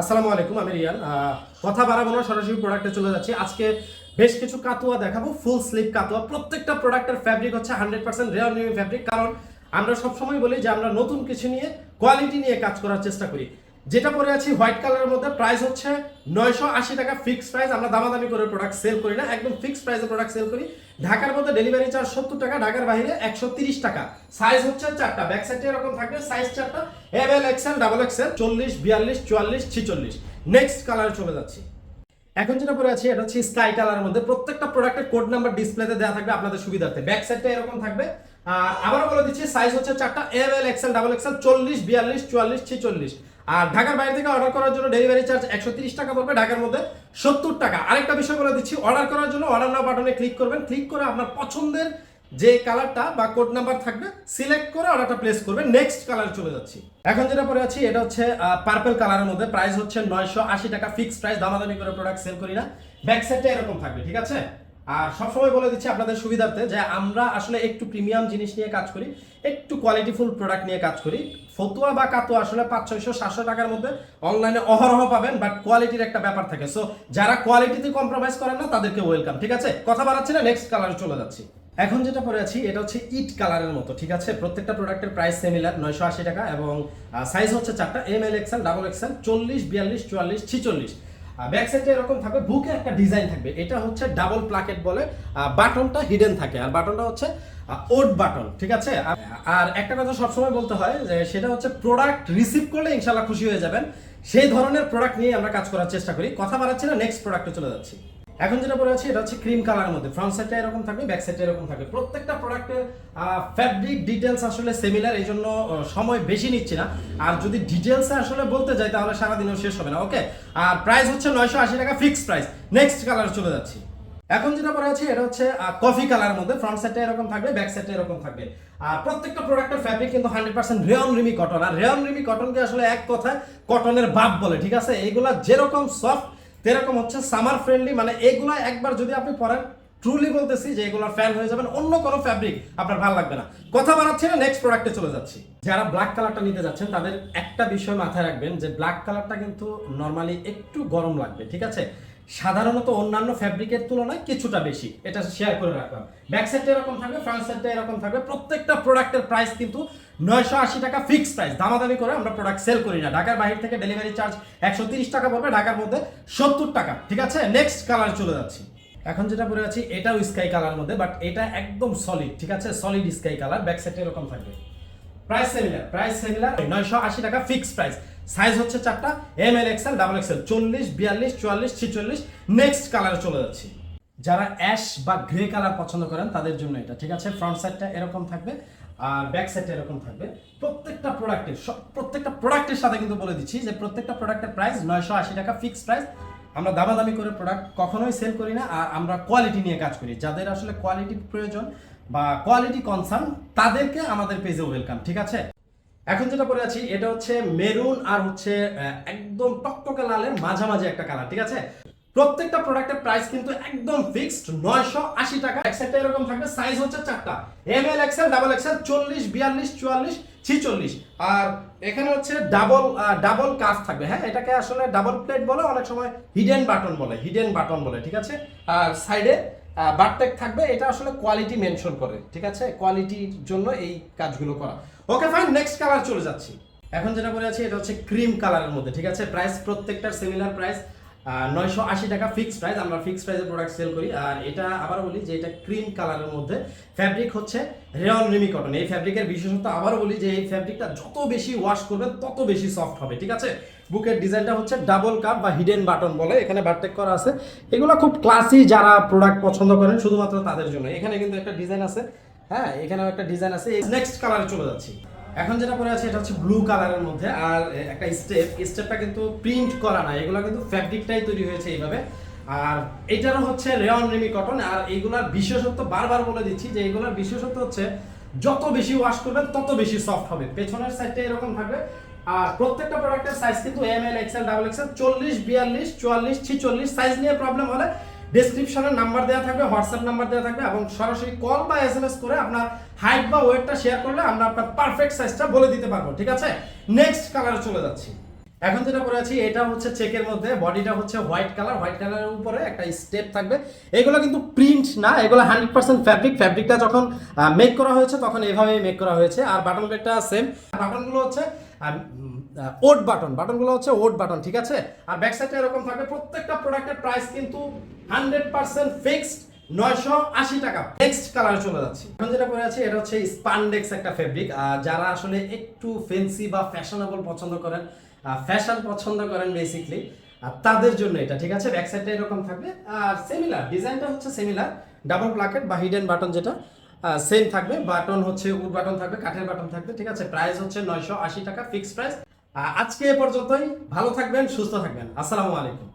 আসসালামু আলাইকুম, আমি রিয়ান। কথা বাড়াবো না, সরাসরি প্রোডাক্টে চলে যাচ্ছি। আজকে বেশ কিছু কাতুয়া দেখাবো, ফুল স্লিভ কাতুয়া। প্রত্যেকটা প্রোডাক্টের ফ্যাব্রিক হচ্ছে 100% রেয়ন নিউ ফ্যাব্রিক। কারণ আমরা সবসময় বলি যে আমরা নতুন কিছু নিয়ে, কোয়ালিটি নিয়ে কাজ করার চেষ্টা করি। যেটা পরে আছি হোয়াইট কালারের মধ্যে, প্রাইস হচ্ছে 980 টাকা ফিক্সড প্রাইস। আমরা দামাদামি করে প্রোডাক্ট সেল করি না, একদম ফিক্সড প্রাইসে প্রোডাক্ট সেল করি। ঢাকার মধ্যে ডেলিভারি চার্জ 70 টাকা, ঢাকার বাইরে 130 টাকা। সাইজ হচ্ছে চারটা, ব্যাক সাইডে এরকম থাকবে, সাইজ চারটা, M L XL, double XL, 40, 42, 44, 46। Next কালারে চলে যাচ্ছি। এখন যেটা পরে আছে এটা হচ্ছে স্কাই কালারের মধ্যে। প্রত্যেকটা প্রোডাক্টের কোড নাম্বার ডিসপ্লেতে দেওয়া থাকবে আপনাদের সুবিধার্থে। ব্যাক সাইডটা এরকম থাকবে। আর আবারও বলে দিচ্ছি, সাইজ হচ্ছে চারটা, M L XL, double XL, 40, 42, 44, 46। আর ঢাকার বাইরে থেকে অর্ডার করার জন্য ডেলিভারি চার্জ 130 টাকা পড়বে, ঢাকার মধ্যে 70 টাকা। আরেকটা বিষয় বলে দিচ্ছি, অর্ডার করার জন্য অর্ডার নাও বাটনে ক্লিক করবেন। ক্লিক করে আপনার পছন্দের যে কালারটা বা কোড নাম্বার থাকবে সিলেক্ট করে অর্ডারটা প্লেস করবেন। নেক্সট কালারে চলে যাচ্ছি। এখন যেটা পরে আছি এটা হচ্ছে পার্পল কালারের মধ্যে, প্রাইস হচ্ছে 980 টাকা ফিক্সড প্রাইস। দামাদামি করে প্রোডাক্ট সেল করি না। ব্যাক সাইডটা এরকম থাকবে, ঠিক আছে। আর সবসময় বলে দিচ্ছি আপনাদের সুবিধার্থে যে আমরা আসলে একটু প্রিমিয়াম জিনিস নিয়ে কাজ করি, একটু কোয়ালিটিফুল প্রোডাক্ট নিয়ে কাজ করি। ফতুয়া বা কাতুয়া আসলে 500, 600, 700 টাকার মধ্যে অনলাইনে অহরহ পাবেন, বাট কোয়ালিটির একটা ব্যাপার থাকে। সো যারা কোয়ালিটিতে কম্প্রোমাইজ করেন না তাদেরকে ওয়েলকাম, ঠিক আছে। কথা বাড়াচ্ছি না, নেক্সট কালারে চলে যাচ্ছি। এখন যেটা পরে আছি এটা হচ্ছে ইট কালারের মতো, ঠিক আছে। প্রত্যেকটা প্রোডাক্টের প্রাইস সিমিলার, 980 টাকা, এবং সাইজ হচ্ছে চারটা, M L XL, double XL, 40, 42, 44, 46। Back সাইডে এরকম থাকবে, বুকে একটা ডিজাইন থাকবে। এটা হচ্ছে ডাবল প্লাকেট বলে। বাটনটা হিডেন থাকে, আর বাটনটা হচ্ছে ওড বাটন, ঠিক আছে। আর একটা কথা সবসময় বলতে হয় যে সেটা হচ্ছে প্রোডাক্ট রিসিভ করলে ইনশাল্লাহ খুশি হয়ে যাবেন। সেই ধরনের প্রোডাক্ট নিয়ে আমরা কাজ করার চেষ্টা করি। কথা বাড়াচ্ছি না, নেক্সট প্রোডাক্টে চলে যাচ্ছি। এখন যেটা পরে আছে এটা হচ্ছে ক্রিম কালারের মধ্যে। ফ্রন্ট সাইডটা এরকম থাকবে, ব্যাক সাইডটা এরকম থাকবে। প্রত্যেকটা প্রোডাক্টের ফ্যাব্রিক ডিটেলস আসলে সিমিলার, এই জন্য সময় বেশি নিচ্ছি না। আর যদি ডিটেলসে আসলে বলতে যাই তাহলে সারাদিনও শেষ হবে না, ওকে। আর প্রাইস হচ্ছে 980 টাকা ফিক্সড প্রাইস। নেক্সট কালারে চলে যাচ্ছি। এখন যেটা পরে আছে এটা হচ্ছে কফি কালারের মধ্যে। ফ্রন্ট সাইডটা এরকম থাকবে, ব্যাক সাইডটা এরকম থাকবে। আর প্রত্যেকটা প্রোডাক্টের ফ্যাব্রিক কিন্তু 100% রেয়ন রিমি কটন। আর রেয়ন রিমি কটনকে আসলে এক কথায় কটনের বাপ বলে, ঠিক আছে। এইগুলা যেরকম সফট এরকম হচ্ছে সামার ফ্রেন্ডলি। মানে এগুলা একবার যদি আপনি পরেন, ট্রুলি বলতেছি যে এগুলোর ফ্যান হয়ে যাবেন, অন্য কোনো ফ্যাব্রিক আপনার ভালো লাগবে না। কথা বাড়াচ্ছি না, নেক্সট প্রোডাক্টে চলে যাচ্ছি। যারা ব্ল্যাক কালারটা নিতে যাচ্ছেন তাদের একটা বিষয় মাথায় রাখবেন যে ব্ল্যাক কালারটা কিন্তু নর্মালি একটু গরম লাগবে, ঠিক আছে। সাধারণত অন্যান্য ফ্যাব্রিকের তুলনায় কিছুটা বেশি, এটা শেয়ার করে রাখলাম। ব্যাক সাইডটা এরকম থাকবে, ফ্রন্ট সাইডটা এরকম থাকবে। প্রত্যেকটা প্রোডাক্টের প্রাইস কিন্তু 980 টাকা ফিক্সড প্রাইস। দামাদামি করে আমরা প্রোডাক্ট সেল করি না। ঢাকার বাইরে থেকে ডেলিভারি চার্জ 130 টাকা পড়বে, ঢাকার মধ্যে 70 টাকা, ঠিক আছে। নেক্সট কালার চলে যাচ্ছি। এখন যেটা পরে আছি এটাও স্কাই কালার মধ্যে, বাট এটা একদম সলিড, ঠিক আছে। সলিড স্কাই কালার, ব্যাক সাইডে এরকম থাকবে। প্রাইস সিমিলার 980 টাকা ফিক্সড প্রাইস। সাইজ হচ্ছে চারটা, M L XL, double XL, 40, 42, 44, 46। Next কালারে চলে যাচ্ছি। যারা অ্যাশ বা গ্রে কালার পছন্দ করেন তাদের জন্য এটা, ঠিক আছে। ফ্রন্ট সাইডটা এরকম থাকবে, আর ব্যাক সাইডটা এরকম থাকবে। প্রত্যেকটা প্রোডাক্টের সাথে কিন্তু বলে দিচ্ছি যে প্রত্যেকটা প্রোডাক্টের প্রাইস 980 টাকা ফিক্সড প্রাইস। আমরা দামাদামি করে প্রোডাক্ট কখনোই সেল করি না। আর আমরা কোয়ালিটি নিয়ে কাজ করি। যাদের আসলে কোয়ালিটির প্রয়োজন বা কোয়ালিটি কনসার্ন তাদেরকে আমাদের পেজে ওয়েলকাম, ঠিক আছে। এখন যেটা পরে আছি এটা হচ্ছে মেরুন আর হচ্ছে একদম টকটকে লালের মাঝামাঝি একটা কালার, ঠিক আছে। প্রত্যেকটা প্রোডাক্টের প্রাইস কিন্তু একদম ফিক্সড 980 টাকা। এক সাইডটা এরকম থাকবে, সাইজ হচ্ছে চারটা, M L XL, double XL, 40, 42, 44, 46। আর এখানে হচ্ছে ডাবল কাফ থাকবে। হ্যাঁ, এটাকে আসলে ডাবল প্লেট বলে, অনেক সময় হিডেন বাটন বলে, ঠিক আছে। আর সাইডে বারটেক থাকবে। এটা আসলে কোয়ালিটি মেনশন করে, ঠিক আছে। কোয়ালিটির জন্য এই কাজগুলো করা। ওকে ফাইন, নেক্সট কালার চলে যাচ্ছি। এখন যেটা বলে আছি এটা হচ্ছে ক্রিম কালারের মধ্যে, ঠিক আছে। প্রাইস প্রত্যেকটার সিমিলার প্রাইস, 980 টাকা ফিক্সড প্রাইস। আমরা ফিক্সড প্রাইসে প্রোডাক্ট সেল করি। আর এটা আবার বলি যে এটা ক্রিম কালারের মধ্যে, ফ্যাব্রিক হচ্ছে রেয়ন রিমি কটন। এই ফ্যাব্রিকের বিশেষত্ব আবারও বলি যে এই ফ্যাব্রিকটা যত বেশি ওয়াশ করবেন তত বেশি সফট হবে, ঠিক আছে। বুকের ডিজাইনটা হচ্ছে ডাবল কাপ বা হিডেন বাটন বলে, এখানে বারটেক করা আছে। এগুলো খুব ক্লাসি, যারা প্রোডাক্ট পছন্দ করেন শুধুমাত্র তাদের জন্য। এখানে কিন্তু একটা ডিজাইন আছে, হ্যাঁ, এখানেও একটা ডিজাইন আছে। নেক্সট কালারে চলে যাচ্ছি। এখন যেটা পরে আছে এটা হচ্ছে ব্লু কালারের মধ্যে। আর একটা স্টেপটা কিন্তু প্রিন্ট করা না, এগুলো কিন্তু ফ্যাব্রিকটাই তৈরি হয়েছে এইভাবে। আর এটারও হচ্ছে রেয়ন রিমি কটন। আর এইগুলার বিশেষত্ব বারবার বলে দিচ্ছি যে এইগুলার বিশেষত্ব হচ্ছে যত বেশি ওয়াশ করবেন তত বেশি সফট হবে। পেছনের সাইডটা এরকম থাকবে। আর প্রত্যেকটা প্রোডাক্টের সাইজ কিন্তু M L XL, double XL, 40, 42, 44, 46। Size নিয়ে প্রবলেম হলে ডেসক্রিপশনে নাম্বার দেওয়া থাকবে, হোয়াটসঅ্যাপ নাম্বার দেওয়া থাকবে, এবং সরাসরি কল বা এসএমএস করে আপনার হাইট বা ওয়েটটা শেয়ার করলে আমরা আপনার পারফেক্ট সাইজটা বলে দিতে পারবো, ঠিক আছে। নেক্সট কালারে চলে যাচ্ছি। এখন যেটা পরে আছি এটা হচ্ছে চেকের মধ্যে, বডিটা হচ্ছে হোয়াইট কালার, হোয়াইট কালারের উপরে একটা স্টেপ থাকবে। এগুলো কিন্তু প্রিন্ট না, এগুলো 100% ফ্যাব্রিক। ফ্যাব্রিকটা যখন মেক করা হয়েছে তখন এভাবেই মেক করা হয়েছে। আর বাটন প্লেটটা সেম, বাটনগুলো হচ্ছে ওট বাটন, বাটনগুলো হচ্ছে ওট বাটন, ঠিক আছে। আর ব্যাক সাইডে এরকম থাকবে। প্রত্যেকটা প্রোডাক্টের প্রাইস কিন্তু 100% ফিক্সড 980 টাকা। নেক্সট কালার চলে যাচ্ছি। এখন যেটা পরে আছি এটা হচ্ছে স্পান্ডেক্স একটা ফেব্রিক। যারা আসলে একটু ফ্যান্সি বা ফ্যাশনেবল পছন্দ করেন, ফ্যাশন পছন্দ করেন বেসিকলি, তাদের জন্য এটা, ঠিক আছে। ব্যাক সাইডটা এরকম থাকবে। আর সিমিলার ডিজাইনটা হচ্ছে সিমিলার, ডাবল প্লাকেট বা হিডেন বাটন যেটা সেম থাকবে। বাটন হচ্ছে উড বাটন থাকবে, কাঠের বাটন থাকবে, ঠিক আছে। প্রাইস হচ্ছে 980 টাকা ফিক্সড প্রাইস। আজকে এ পর্যন্তই। ভালো থাকবেন, সুস্থ থাকবেন। আসসালামু আলাইকুম।